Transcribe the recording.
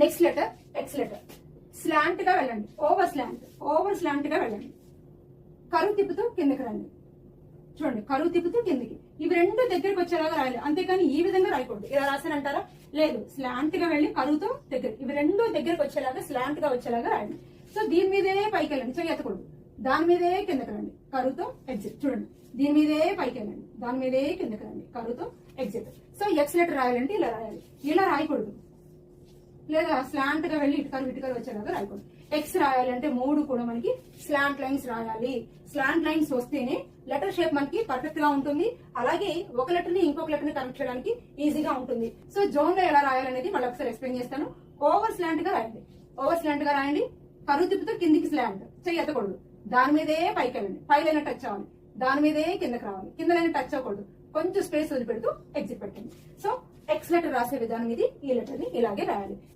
Next letter X letter. Slant గా వెళ్ళండి, over slant గా వెళ్ళండి. కరువు తిప్పుతూ కిందకి రండి. చూడండి, కరువు తిప్పుతూ కిందకి. ఇవి రెండు దగ్గరికి వచ్చేలాగా రాయాలి, అంతేకాని ఈ విధంగా రాయకూడదు. ఇలా రాశానంటారా? లేదు, స్లాంట్ గా వెళ్ళి కరువుతో దగ్గర, ఇవి రెండు దగ్గరికి వచ్చేలాగా స్లాంట్ గా వచ్చేలాగా రాయండి. సో దీని మీదే పైకి వెళ్ళండి, చెయ్యి ఎత్తకూడదు. దాని మీదే కిందకి రండి, కరువుతో ఎగ్జిట్. చూడండి, దీని మీదే పైకి వెళ్ళండి, దాని మీదే కిందకి రండి, కరువుతో ఎగ్జిట్. సో ఎక్స్ లెటర్ రాయాలంటే ఇలా రాయాలి, ఇలా రాయకూడదు. లేదా స్లాంట్ గా వెళ్ళి ఇటుకలు వచ్చేలాగా రాయకూడదు. ఎక్స్ రాయాలంటే మూడు కూడా మనకి స్లాంట్ లైన్స్ రాయాలి. స్లాంట్ లైన్స్ వస్తేనే లెటర్ షేప్ మనకి పర్ఫెక్ట్ గా ఉంటుంది. అలాగే ఒక లెటర్ ని ఇంకొక లెటర్ ని కనెక్ట్ చేయడానికి ఈజీగా ఉంటుంది. సో జోన్ లో ఎలా రాయాలనేది మళ్ళీ ఒకసారి ఎక్స్ప్లెయిన్ చేస్తాను. ఓవర్ స్లాంట్ గా రాయండి. కరువు తిప్పుతూ కిందికి స్లాంట్, చెయ్యి ఎత్తకూడదు. దాని మీదే పైకి వెళ్ళండి, పైలైన టచ్ అవ్వాలి. దాని మీదే కిందకి రావాలి, కింద లైన్ టచ్ అవ్వకూడదు. కొంచెం స్పేస్ వదిలిపెడుతూ ఎగ్జిట్ పెట్టండి. సో ఎక్స్ లెటర్ రాసే విధానం ఇది. ఈ లెటర్ ని ఇలాగే రాయాలి.